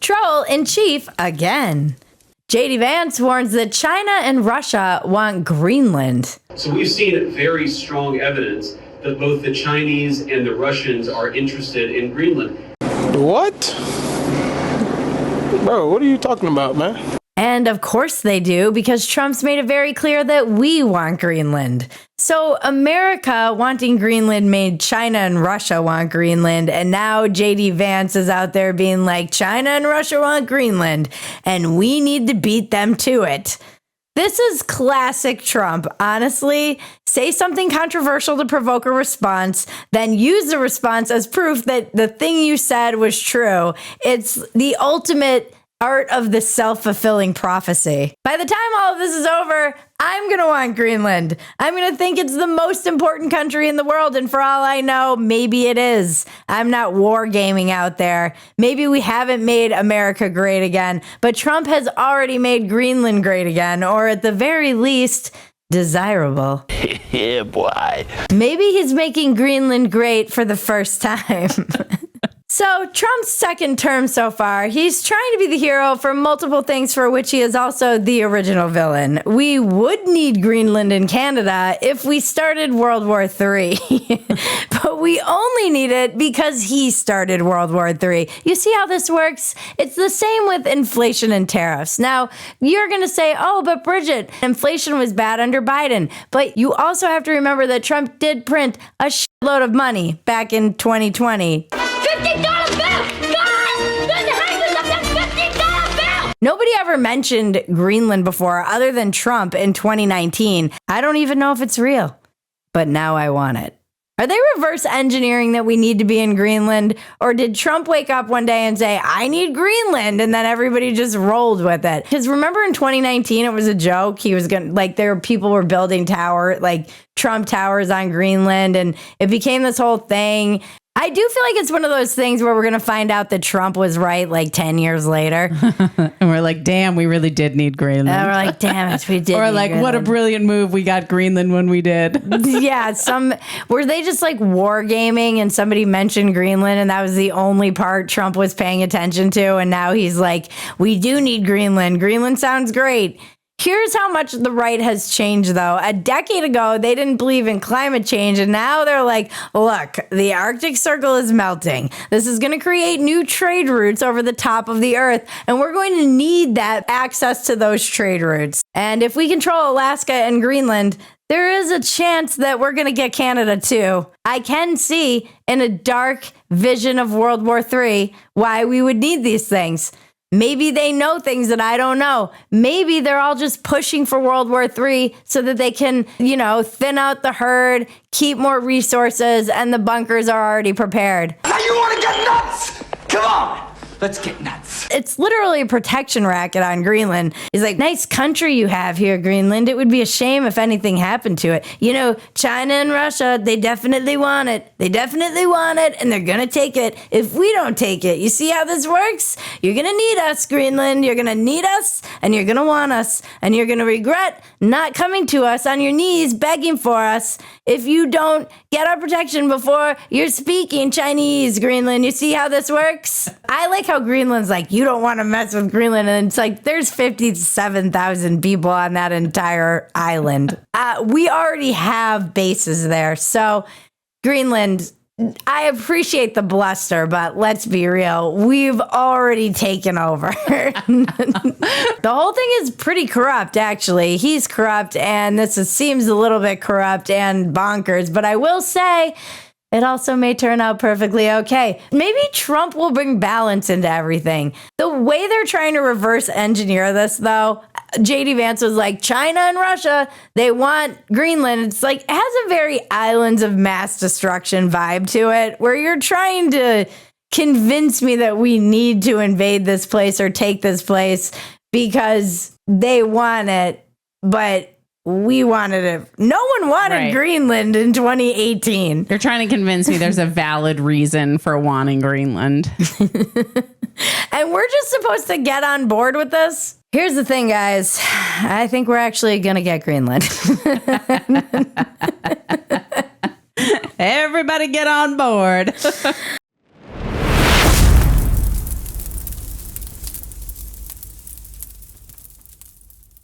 troll-in-chief again. JD Vance warns that China and Russia want Greenland. So we've seen very strong evidence that both the Chinese and the Russians are interested in Greenland. What? Bro, what are you talking about, man? And of course they do, because Trump's made it very clear that we want Greenland. So America wanting Greenland made China and Russia want Greenland. And now JD Vance is out there being like, China and Russia want Greenland, and we need to beat them to it. This is classic Trump, honestly. Say something controversial to provoke a response, then use the response as proof that the thing you said was true. It's the ultimate art of the self-fulfilling prophecy. By the time all of this is over, I'm going to want Greenland. I'm going to think it's the most important country in the world, and for all I know, maybe it is. I'm not wargaming out there. Maybe we haven't made America great again, but Trump has already made Greenland great again, or at the very least, desirable. Yeah, boy. Maybe he's making Greenland great for the first time. So Trump's second term so far, he's trying to be the hero for multiple things for which he is also the original villain. We would need Greenland and Canada if we started World War III, but we only need it because he started World War III. You see how this works? It's the same with inflation and tariffs. Now, you're going to say, oh, but Bridget, inflation was bad under Biden. But you also have to remember that Trump did print a shitload of money back in 2020. $50 bill! Guys! There's hundreds of them $50 bill! Nobody ever mentioned Greenland before other than Trump in 2019. I don't even know if it's real, but now I want it. Are they reverse engineering that we need to be in Greenland? Or did Trump wake up one day and say, I need Greenland, and then everybody just rolled with it? Because remember in 2019, it was a joke. He was going to, like, people were building Trump towers on Greenland, and it became this whole thing. I do feel like it's one of those things where we're going to find out that Trump was right like 10 years later. And we're like, damn, we really did need Greenland. And we're like, damn it, we did. Or like, Greenland. What a brilliant move. We got Greenland when we did. Yeah, were they just like wargaming and somebody mentioned Greenland and that was the only part Trump was paying attention to? And now he's like, we do need Greenland. Greenland sounds great. Here's how much the right has changed, though. A decade ago, they didn't believe in climate change, and now they're like, look, the Arctic Circle is melting. This is going to create new trade routes over the top of the Earth, and we're going to need that access to those trade routes. And if we control Alaska and Greenland, there is a chance that we're going to get Canada, too. I can see in a dark vision of World War III why we would need these things. Maybe they know things that I don't know. Maybe they're all just pushing for World War III so that they can, thin out the herd, keep more resources, and the bunkers are already prepared. Now you want to get nuts? Come on, let's get nuts. It's literally a protection racket on Greenland. He's like, nice country you have here, Greenland. It would be a shame if anything happened to it. China and Russia, they definitely want it. They definitely want it, and they're going to take it if we don't take it. You see how this works? You're going to need us, Greenland. You're going to need us, and you're going to want us, and you're going to regret not coming to us on your knees begging for us if you don't get our protection before you're speaking Chinese, Greenland. You see how this works? I like how Greenland's like, you don't want to mess with Greenland. And it's like, there's 57,000 people on that entire island. We already have bases there. So Greenland, I appreciate the bluster, but let's be real. We've already taken over. The whole thing is pretty corrupt, actually. He's corrupt, and seems a little bit corrupt and bonkers. But I will say, it also may turn out perfectly okay. Maybe Trump will bring balance into everything. The way they're trying to reverse engineer this, though, JD Vance was like, China and Russia, they want Greenland. It's like, it has a very islands of mass destruction vibe to it, where you're trying to convince me that we need to invade this place or take this place because they want it, but we wanted it. No one wanted Greenland in 2018. You're trying to convince me there's a valid reason for wanting Greenland. And we're just supposed to get on board with this? Here's the thing, guys. I think we're actually going to get Greenland. Everybody get on board.